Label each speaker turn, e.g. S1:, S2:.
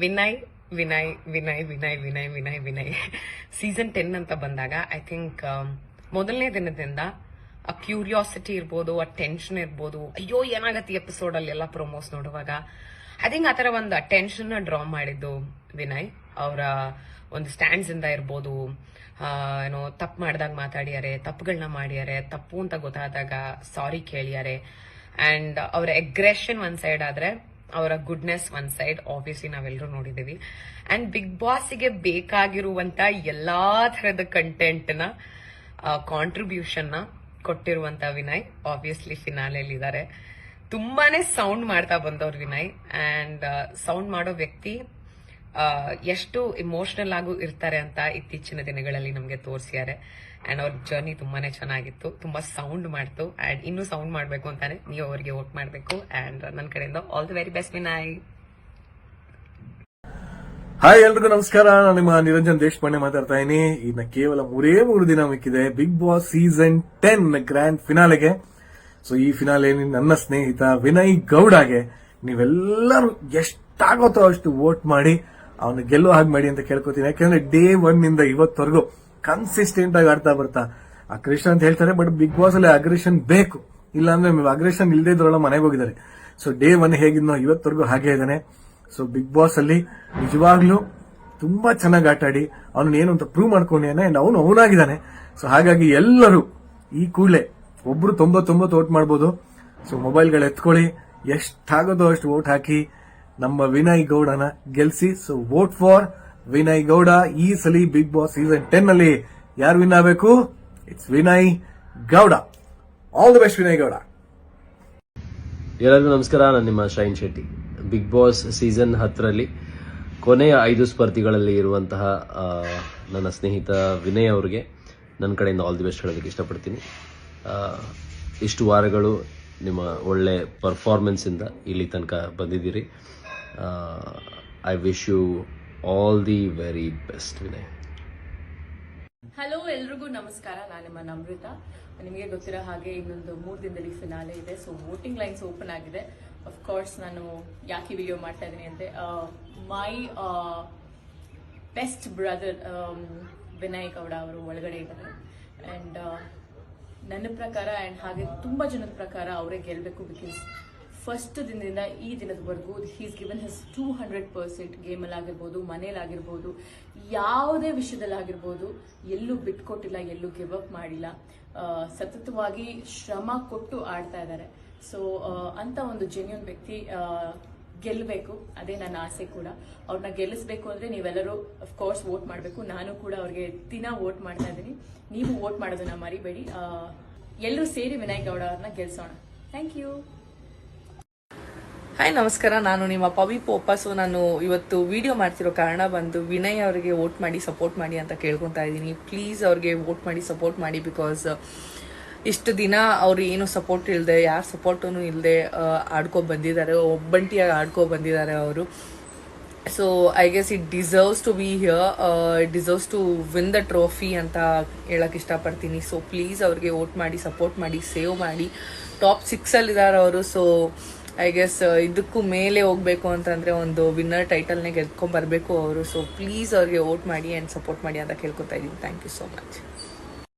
S1: Vinay Vinay Vinay Vinay Vinay Vinay Vinay season 10 ಅಂತ ಬಂದಾಗ I think ಮೊದಲನೇ ದಿನದಿಂದ ಆ ಕ್ಯೂರಿಯಾಸಿಟಿ ಇರ್ಬೋದು, ಆ ಟೆನ್ಷನ್ ಇರ್ಬೋದು, ಅಯ್ಯೋ ಏನಾಗತ್ತೆ ಎಪಿಸೋಡ್ ಅಲ್ಲಿ ಎಲ್ಲ ಪ್ರೊಮೋಸ್ ನೋಡುವಾಗ, ಐ ಥಿಂಕ್ ಆತರ ಒಂದು ಟೆನ್ಷನ್ ಡ್ರಾ ಮಾಡಿದ್ದು ವಿನಯ್. ಅವರ ಒಂದು ಸ್ಟ್ಯಾಂಡ್ಸ್ ಇಂದ ಇರ್ಬೋದು, ಏನೋ ತಪ್ಪು ಮಾಡ್ದಾಗ ಮಾತಾಡ್ಯಾರೆ, ತಪ್ಪುಗಳನ್ನ ಮಾಡ್ಯಾರೆ, ತಪ್ಪು ಅಂತ ಗೊತ್ತಾದಾಗ ಸಾರಿ ಕೇಳ್ಯಾರೆ. ಅಂಡ್ ಅವರ ಅಗ್ರೆಷನ್ ಒಂದ್ ಸೈಡ್ ಆದ್ರೆ ಅವರ ಗುಡ್ನೆಸ್ ಒಂದ್ ಸೈಡ್ ಆಬ್ವಿಯಸ್ಲಿ ನಾವೆಲ್ಲರೂ ನೋಡಿದೀವಿ. ಅಂಡ್ ಬಿಗ್ ಬಾಸ್ಗೆ ಬೇಕಾಗಿರುವಂತ ಎಲ್ಲಾ ತರದ ಕಂಟೆಂಟ್ ನ ಕಾಂಟ್ರಿಬ್ಯೂಷನ್ ನ ಕೊಟ್ಟಿರುವಂತ ವಿನಯ್ ಆಬ್ವಿಯಸ್ಲಿ ಫಿನಾಲೆಯಲ್ಲಿ ಇದ್ದಾರೆ. ತುಂಬಾನೇ ಸೌಂಡ್ ಮಾಡ್ತಾ ಬಂದವ್ರು ವಿನಯ್. ಅಂಡ್ ಸೌಂಡ್ ಮಾಡೋ ವ್ಯಕ್ತಿ ಎಷ್ಟು ಇಮೋಷನಲ್ ಆಗು ಇರ್ತಾರೆ ಅಂತ ಇತ್ತೀಚಿನ ದಿನಗಳಲ್ಲಿ ನಮ್ಗೆ ತೋರಿಸಿದ್ದಾರೆ. ಅಂಡ್ ಅವ್ರ ಜರ್ನಿ ತುಂಬಾನೇ ಚೆನ್ನಾಗಿತ್ತು, ತುಂಬಾ ಸೌಂಡ್ ಮಾಡ್ತು. ಅಂಡ್ ಇನ್ನೂ ಸೌಂಡ್ ಮಾಡ್ಬೇಕು ಅಂತಾನೆ ನೀವು ಅವರಿಗೆ ವೋಟ್ ಮಾಡ್ಬೇಕು. ಅಂಡ್ ನನ್ನ ಕಡೆಯಿಂದ all the very best Vinay.
S2: Hi ಎಲ್ರಿಗೂ ನಮಸ್ಕಾರ. ನಾನು ನಿಮ್ಮ ನಿರಂಜನ್ ದೇಶಪಾಂಡೆ ಮಾತಾಡ್ತಾ ಇದೀನಿ. ಇನ್ನ ಕೇವಲ 3 ದಿನ ಮಿಕ್ಕಿದೆ ಬಿಗ್ ಬಾಸ್ ಸೀಸನ್ 10 ಗ್ರ್ಯಾಂಡ್ ಫಿನಾಲೆಗೆ. ಸೊ ಈ ಫಿನಾಲೆ ನನ್ನ ಸ್ನೇಹಿತ ವಿನಯ್ ಗೌಡಗೆ ನೀವೆಲ್ಲರೂ ಎಷ್ಟಾಗುತ್ತೋ ಅಷ್ಟು ವೋಟ್ ಮಾಡಿ ಅವನು ಗೆಲ್ಲೋ ಹಾಗೆ ಮಾಡಿ ಅಂತ ಕೇಳ್ಕೊತೀನಿ. ಯಾಕಂದ್ರೆ ಡೇ 1 ನಿಂದ ಇವತ್ತವರೆಗೂ ಕನ್ಸಿಸ್ಟೆಂಟ್ ಆಗಿ ಆಡ್ತಾ ಬರ್ತಾ ಅಗ್ರೆಷನ್ ಅಂತ ಹೇಳ್ತಾರೆ, ಬಟ್ ಬಿಗ್ ಬಾಸ್ ಅಲ್ಲಿ ಅಗ್ರೆಷನ್ ಬೇಕು, ಇಲ್ಲಾಂದ್ರೆ ಅಗ್ರೆಷನ್ ಇಲ್ಲದೆ ಇದ್ರೊಳ ಮನೆಗೆ ಹೋಗಿದ್ದಾರೆ. ಸೊ ಡೇ 1 ಹೇಗಿದ್ನೋ ಇವತ್ತವರೆಗೂ ಹಾಗೆ ಇದ್ದಾನೆ. ಸೊ ಬಿಗ್ ಬಾಸ್ ಅಲ್ಲಿ ನಿಜವಾಗ್ಲೂ ತುಂಬಾ ಚೆನ್ನಾಗಿ ಆಟ ಆಡಿ ಅವನು ಏನು ಅಂತ ಪ್ರೂವ್ ಮಾಡ್ಕೊಂಡಿದ್ದಾನೆ. ಅಂಡ್ ಅವನು ಅವನಾಗಿದ್ದಾನೆ. ಸೊ ಹಾಗಾಗಿ ಎಲ್ಲರೂ ಈ ಕೂಡಲೇ ಒಬ್ರು 99 ವೋಟ್ ಮಾಡ್ಬೋದು. ಸೊ ಮೊಬೈಲ್ಗಳು ಎತ್ಕೊಳ್ಳಿ, ಎಷ್ಟಾಗೋದೋ ಅಷ್ಟು ವೋಟ್ ಹಾಕಿ ನಮ್ಮ ವಿನಯ್ ಗೌಡನ ಗೆಲ್ಸಿ. So vote for Vinay Gowda. ಈ ಸಲ ಬಿಗ್ ಬಾಸ್ ಸೀಸನ್ 10 ಅಲ್ಲಿ ಯಾರು ವಿನ್ ಆಗಬೇಕು? It's Vinay Gowda. All the best Vinay Gowda.
S3: ಎಲ್ಲರಿಗೂ ನಮಸ್ಕಾರ. ನಾನು ನಿಮ್ಮ Shine Shetty. Bigg Boss season 10ರಲ್ಲಿ ಕೊನೆಯ 5 ಸ್ಪರ್ಧಿಗಳಲ್ಲಿ ಇರುವಂತಹ ನನ್ನ ಸ್ನೇಹಿತ ವಿನಯ್ ಅವರಿಗೆ ನನ್ನ ಕಡೆಯಿಂದ ಆಲ್ ದಿ ಬೆಸ್ಟ್ ಹೇಳೋದಕ್ಕೆ ಇಷ್ಟಪಡ್ತೀನಿ. ಇಷ್ಟು ವಾರಗಳು ನಿಮ್ಮ ಒಳ್ಳೆ ಪರ್ಫಾರ್ಮೆನ್ಸ್ ಇಂದ ಇಲ್ಲಿ ತನಕ ಬಂದಿದ್ದೀರಿ. I wish you all the very best Vinay.
S4: Hello, ಎಲ್ರಿಗೂ ನಮಸ್ಕಾರ. ನಾನು ನಿಮ್ಮ ನಮ್ರತ. ನಿಮಗೆ ಗೊತ್ತಿರೋ ಹಾಗೆ ಇನ್ನೊಂದು 3 ದಿನದಲ್ಲಿ ಫಿನಾಲೆ ಇದೆ. ಸೊ ವೋಟಿಂಗ್ ಲೈನ್ಸ್ ಓಪನ್ ಆಗಿದೆ. ಅಫ್ಕೋರ್ಸ್ ನಾನು ಯಾಕೆ ವಿಡಿಯೋ ಮಾಡ್ತಾ ಇದ್ದೀನಿ ಅಂದರೆ my best brother Vinay Gowda ಅವರು ಒಳಗಡೆ ಇದ್ದಾರೆ. ಆ್ಯಂಡ್ ನನ್ನ ಪ್ರಕಾರ ಆ್ಯಂಡ್ ಹಾಗೆ ತುಂಬ ಜನದ ಪ್ರಕಾರ ಅವರೇ ಗೆಲ್ಲಬೇಕು. ಬಿಕಾಸ್ ಫಸ್ಟ್ ದಿನದಿಂದ ಈ ದಿನದವರೆಗೂ ಹೀಸ್ ಗಿವನ್ ಹಿಸ್ 200% ಗೇಮಲ್ಲಾಗಿರ್ಬೋದು, ಮನೇಲಾಗಿರ್ಬೋದು, ಯಾವುದೇ ವಿಷಯದಲ್ಲಾಗಿರ್ಬೋದು ಎಲ್ಲೂ ಬಿಟ್ಕೊಟ್ಟಿಲ್ಲ, ಎಲ್ಲೂ ಗಿವ್ ಅಪ್ ಮಾಡಿಲ್ಲ. ಸತತವಾಗಿ ಶ್ರಮ ಕೊಟ್ಟು ಆಡ್ತಾ ಇದ್ದಾರೆ. ಸೊ ಅಂತ ಒಂದು ಜೆನ್ಯೂನ್ ವ್ಯಕ್ತಿ ಗೆಲ್ಲಬೇಕು, ಅದೇ ನನ್ನ ಆಸೆ ಕೂಡ. ಅವ್ರನ್ನ ಗೆಲ್ಲಿಸ್ಬೇಕು ಅಂದರೆ ನೀವೆಲ್ಲರೂ ಅಫ್ಕೋರ್ಸ್ ವೋಟ್ ಮಾಡಬೇಕು. ನಾನು ಕೂಡ ಅವ್ರಿಗೆ ದಿನ ವೋಟ್ ಮಾಡ್ತಾ ಇದ್ದೀನಿ. ನೀವು ವೋಟ್ ಮಾಡೋದನ್ನ ಮರಿಬೇಡಿ. ಎಲ್ಲರೂ ಸೇರಿ ವಿನಯ್ ಗೌಡ ಅವ್ರನ್ನ ಗೆಲ್ಸೋಣ. Thank you.
S5: ಹಾಯ್ ನಮಸ್ಕಾರ. ನಾನು ನಿಮ್ಮ ಪವಿ ಪೋಪ. ಸೊ ನಾನು ಇವತ್ತು ವಿಡಿಯೋ ಮಾಡ್ತಿರೋ ಕಾರಣ ಬಂದು ವಿನಯ್ ಅವರಿಗೆ ವೋಟ್ ಮಾಡಿ ಸಪೋರ್ಟ್ ಮಾಡಿ ಅಂತ ಕೇಳ್ಕೊತಾ ಇದ್ದೀನಿ. ಪ್ಲೀಸ್ ಅವ್ರಿಗೆ ವೋಟ್ ಮಾಡಿ ಸಪೋರ್ಟ್ ಮಾಡಿ. ಬಿಕಾಸ್ ಇಷ್ಟು ದಿನ ಅವ್ರು ಏನು ಸಪೋರ್ಟ್ ಇಲ್ಲದೆ, ಯಾರ ಸಪೋರ್ಟೂ ಇಲ್ಲದೆ ಆಡ್ಕೊ ಬಂದಿದ್ದಾರೆ, ಒಬ್ಬಂಟಿಯಾಗಿ ಆಡ್ಕೊ ಬಂದಿದ್ದಾರೆ ಅವರು. So I guess it deserves to be here, it deserves to win the trophy ಅಂತ ಹೇಳಕ್ ಇಷ್ಟಪಡ್ತೀನಿ. ಸೊ ಪ್ಲೀಸ್ ಅವ್ರಿಗೆ ವೋಟ್ ಮಾಡಿ ಸಪೋರ್ಟ್ ಮಾಡಿ, ಸೇವ್ ಮಾಡಿ. ಟಾಪ್ 6 ಅಲ್ಲಿದ್ದಾರೆ ಅವರು. ಸೊ ಐ ಗೆಸ್ ಇದಕ್ಕೂ ಮೇಲೆ ಹೋಗ್ಬೇಕು ಅಂತಂದ್ರೆ ಒಂದು ವಿನ್ನರ್ ಟೈಟಲ್ನೇ ಗೆದ್ಕೊಂಡ್ ಬರಬೇಕು ಅವರು. ಸೊ ಪ್ಲೀಸ್ ಅವ್ರಿಗೆ ವೋಟ್ ಮಾಡಿ ಆ್ಯಂಡ್ ಸಪೋರ್ಟ್ ಮಾಡಿ ಅಂತ ಕೇಳ್ಕೊತಾ ಇದ್ದೀನಿ. Thank you so much.